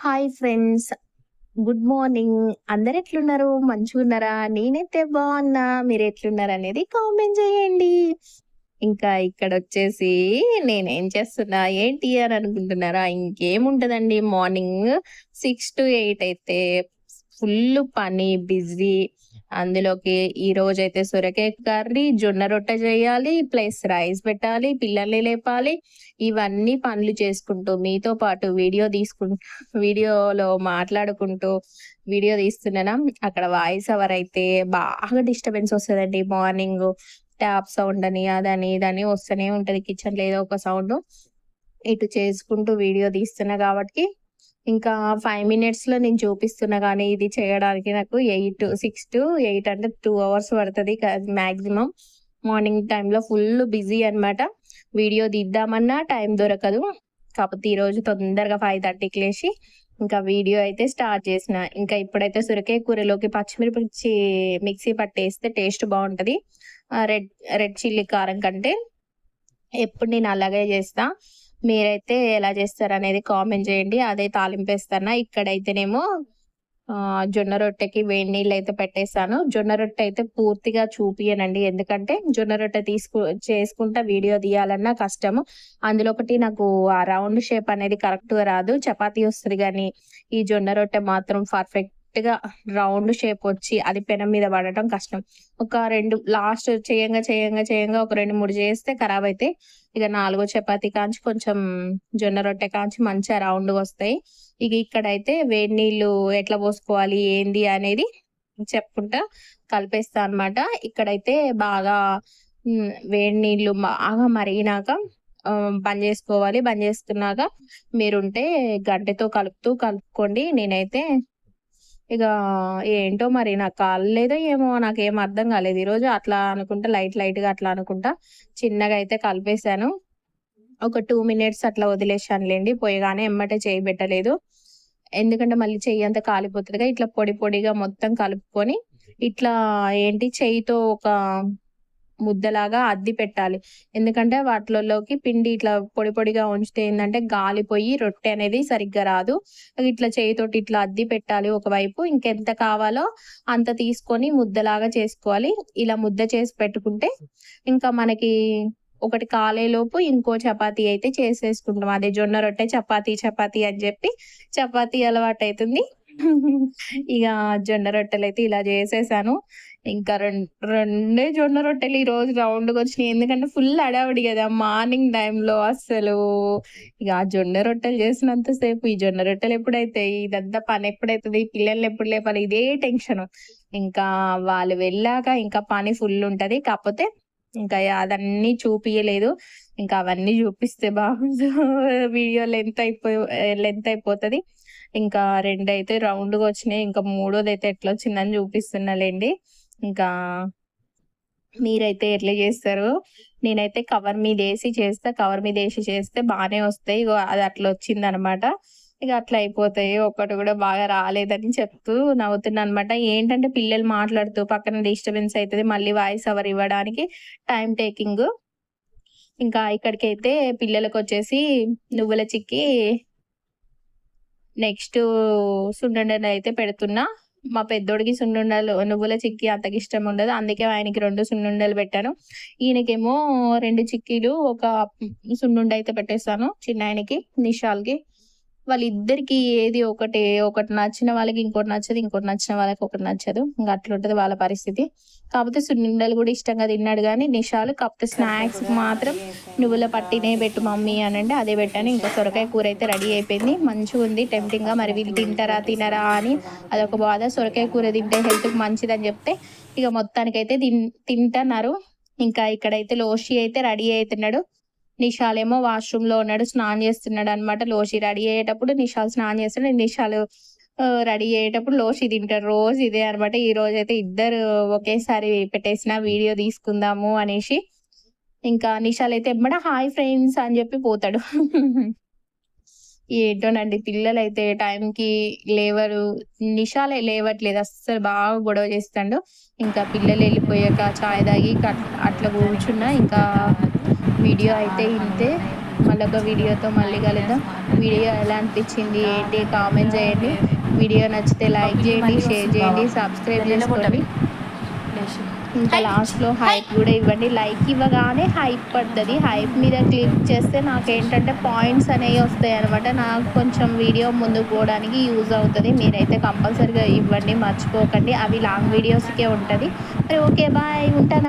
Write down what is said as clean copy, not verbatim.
Hi friends. Good morning. అందరు ఎట్లున్నారు? మంచిగున్నారా? నేనైతే బాగున్నా. మీరు ఎట్లున్నారనేది కామెంట్ చేయండి. ఇంకా ఇక్కడొచ్చేసి నేనేం చేస్తున్నా ఏంటి అని అనుకుంటున్నారా? ఇంకేముంటదండి, మార్నింగ్ 6-8 అయితే ఫుల్ పని, బిజీ. అందులోకి ఈరోజైతే సొరకాయ కర్రీ, జొన్న రొట్టె చేయాలి, ప్లస్ రైస్ పెట్టాలి, పిల్లల్ని లేపాలి. ఇవన్నీ పనులు చేసుకుంటూ మీతో పాటు వీడియోలో మాట్లాడుకుంటూ వీడియో తీస్తున్నానా, అక్కడ వాయిస్ ఓవర్ అయితే బాగా డిస్టర్బెన్స్ వస్తదండి. మార్నింగ్ ట్యాప్ సౌండ్ అని, అదని, ఇదని వస్తూనే ఉంటది. కిచెన్‌లో ఏదో ఒక సౌండు. ఇటు చేసుకుంటూ వీడియో తీస్తున్నా కాబట్టి ఇంకా 5 మినిట్స్‌లో నేను చూపిస్తున్నా గానీ, ఇది చేయడానికి నాకు 6-8 అంటే 2 అవర్స్ పడతది మాక్సిమం. మార్నింగ్ టైమ్‌లో ఫుల్ బిజీ అన్నమాట. వీడియో తీద్దామన్నా టైం దొరకదు. కాకపోతే ఈరోజు తొందరగా 5:30కి లేసి ఇంకా వీడియో అయితే స్టార్ట్ చేసిన. ఇంకా ఇప్పుడైతే సొరకాయ కూరలోకి పచ్చిమిరపకాయ మిక్సీ పట్టేస్తే టేస్ట్ బావుంటది. రెడ్ రెడ్ చిల్లీ కారం కంటే ఎప్పుడు నేను అలాగే చేస్తా. మీరైతే ఎలా చేస్తారనేది కామెంట్ చేయండి. అదే తాలింపేస్తన్నా. ఇక్కడైతేనేమో జొన్న రొట్టెకి వేడి నీళ్ళైతే పెట్టేసాను. జొన్న రొట్టె అయితే పూర్తిగా చూపియనండి. ఎందుకంటే జొన్న రొట్టె చేసుకుంటా వీడియో తీయాలన్నా కష్టము. అందులో ఒకటి నాకు ఆ రౌండ్ షేప్ అనేది కరెక్ట్‌గా రాదు. చపాతీ వస్తది గానీ, ఈ జొన్న రొట్టె మాత్రం పర్ఫెక్ట్‌గా రౌండ్ షేప్ వచ్చి అది పెనం మీద పడటం కష్టం. ఒక 2 లాస్ట్ చేయంగా ఒక 2, 3 చేస్తే ఖరాబయితాయి. ఇక నాలుగో చపాతీ కాంచి కొంచెం జొన్న రొట్టె కాంచి మంచిగా రౌండ్‌గొస్తాయి. ఇక ఇక్కడైతే వేడి నీళ్ళు ఎట్లా పోసుకోవాలి, ఏంది అనేది చెప్పుకుంటా కలిపేస్తా అన్నమాట. ఇక్కడైతే బాగా వేడి నీళ్ళు బాగా మరిగినాక బంద్ జేసుకోవాలి. బంద్ చేసుకున్నాక మీరుంటే గంటెతో కలుపుకోండి. నేనైతే ఇక ఏంటో మరి నాకు కాలేదో ఏమో, నాకేం అర్థం కాలేదు. ఈరోజు అట్లా అనుకుంటా లైట్‌గా అట్లా అనుకుంటా చిన్నగా అయితే కలిపేసాను. ఒక 2 మినిట్స్ అట్లా వదిలేసానులెండి. పోయగానే ఎమ్మటే చెయ్యి పెట్టలేదు. ఎందుకంటే మళ్ళీ చెయ్యంతా కాలిపోతదిగా. ఇట్లా పొడిగా మొత్తం కలుపుకొని ఇట్లా చెయ్యితో ఒక ముద్దలాగా అద్ది పెట్టాలి. ఎందుకంటే వాటిలలోకి పిండి ఇట్లా పొడిగా ఉంచితే ఏందంటే గాలిపోయి రొట్టె అనేది సరిగ్గా రాదు. ఇట్లా చేయితోటి ఇట్లా అద్ది పెట్టాలి ఒకవైపు. ఇంకెంత కావాలో అంత తీసుకొని ముద్దలాగా చేసుకోవాలి. ఇలా ముద్ద చేసి పెట్టుకుంటే ఇంకా మనకి ఒకటి కాలేలోపు ఇంకో చపాతీ అయితే చేసేసుకుంటాం. అదే జొన్న రొట్టె చపాతీ అని చెప్పి చపాతీ అలవాటైతుంది. ఇగ జొన్న రొట్టెలైతే ఇలా చేసేసాను. ఇంకా రెండే జొన్న రొట్టెలు ఈరోజు రౌండ్‌గొచ్చినాయి. ఎందుకంటే ఫుల్ హడావిడి గదా! మార్నింగ్ టైమ్‌లో అస్సలు ఇక ఆ జొన్న రొట్టెలు చేసినంత సేపు ఈ జొన్న రొట్టెలు ఎప్పుడైతాయి? ఇదంతా పనెప్పుడైతది? పిల్లల్ని ఎప్పుడు లేపాలి? ఇదే టెన్షను. ఇంకా వాళ్ళు వెళ్ళాక ఇంకా పని ఫుల్లుంటది. కాకపోతే ఇంకా అదన్నీ చూపియలేదు. ఇంకా అవన్నీ చూపిస్తే బాగుండు. వీడియో లెంత్ అయిపోతది. ఇంకా 2 అయితే రౌండ్‌గొచ్చినాయి. ఇంకా మూడోదైతే ఎట్లొచ్చిందని చూపిస్తున్నాలెండి. ఇంకా మీరైతే ఎట్లా చేస్తారు? నేనైతే కవర్ మీదేసి చేస్తా. కవర్ మీదేసి చేస్తే బానే వస్తాయి. ఇగో అది అట్లా వచ్చిందనమాట. ఇక అట్లా అయిపోతాయి. ఒక్కటి కూడా బాగా రాలేదని చెప్తూ నవ్వుతున్నాననమాట. ఏంటంటే పిల్లలు మాట్లాడుతూ పక్కన డిస్టర్బెన్స్ అయితది. మళ్ళీ వాయిస్ ఓవర్ ఇవ్వడానికి టైమ్ టేకింగు. ఇంకా ఇక్కడికైతే పిల్లలకొచ్చేసి నువ్వుల చిక్కీ నెక్స్టు సున్నుండలైతే పెడుతున్నా. మా పెద్దోడికి నువ్వుల చిక్కీ అంతగిష్టం ఉండదు. అందుకే ఆయనకి 2 సున్నుండలు పెట్టాను. ఈయనకేమో 2 చిక్కీలు, ఒక సున్నుండైతే పెట్టేసాను చిన్నాయనకి, నిషాల్‌కి. వాళ్ళిద్దరికీ ఏది ఒకటి నచ్చిన వాళ్ళకి ఇంకోటి నచ్చదు. ఇంకోటి నచ్చిన వాళ్ళకి ఒకటి నచ్చదు. ఇంక అట్లుంటది వాళ్ళ పరిస్థితి. కాపోతే సున్నుండలు గూడా ఇష్టంగా తిన్నాడు గానీ నిషాలు. కాపోతే స్నాక్స్‌కి మాత్రం నువ్వుల పట్టినే పెట్టు మమ్మీ అనంటే అదే పెట్టాను. ఇంకా సొరకాయ కూరైతే రెడీ అయిపోయింది. మంచిగుంది టెంప్టింగ్‌గా. మరి వీళ్ళు తింటారా, తినరా అని అదొక బాధ. సొరకాయ కూర తింటే హెల్త్‌కి మంచిదని జెప్తే ఇక మొత్తానికైతే తింటన్నారు. ఇంకా ఇక్కడైతే లోషి అయితే రెడీ అయితున్నాడు. నిషాలేమో వాష్‌రూమ్‌లో ఉన్నాడు. స్నానం చేస్తున్నాడనమాట. లోషి రెడీ అయ్యేటప్పుడు నిషాల్ స్నానం చేస్తాడు. నిషాలు రెడీ అయ్యేటప్పుడు లోషి తింటాడు. రోజు ఇదే అనమాట. ఈరోజైతే ఇద్దరు ఒకేసారి పెట్టేసిన వీడియో తీసుకుందాము అనేసి. ఇంకా నిషాల్ అయితే ఎమ్మట హాయ్ ఫ్రెండ్స్ అని చెప్పి పోతాడు. ఏంటోనండి పిల్లలైతే టైంకి లేవరు. నిషాలే లేవట్లేదు. అస్సలు బాగా గొడవ చేస్తాండు. ఇంకా పిల్లలెళ్ళిపోయాక చాయ్ తాగి అట్లా కూర్చున్నా. ఇంకా వీడియో అయితే ఇంతే. మళ్ళొక వీడియోతో మళ్ళీ కలుద్దాం. వీడియో ఎలా అనిపించింది ఏంటి కామెంట్ చేయండి. వీడియో నచ్చితే లైక్ చేయండి, షేర్ చేయండి, సబ్స్క్రైబ్ చేసుకోండి. ఇంకా లాస్ట్లో హైప్ కూడా ఇవ్వండి. లైక్ ఇవ్వగానే హైప్ పడుతుంది. హైప్ మీద క్లిక్ చేస్తే నాకేంటంటే పాయింట్స్ అనేవి వస్తాయి అనమాట. నాకు కొంచెం వీడియో ముందుకు పోవడానికి యూజ్ అవుతుంది. మీరైతే కంపల్సరీగా ఇవ్వండి, మర్చిపోకండి. అవి లాంగ్ వీడియోస్కే ఉంటుంది. మరి ఓకే, బాయ్, ఉంటాను.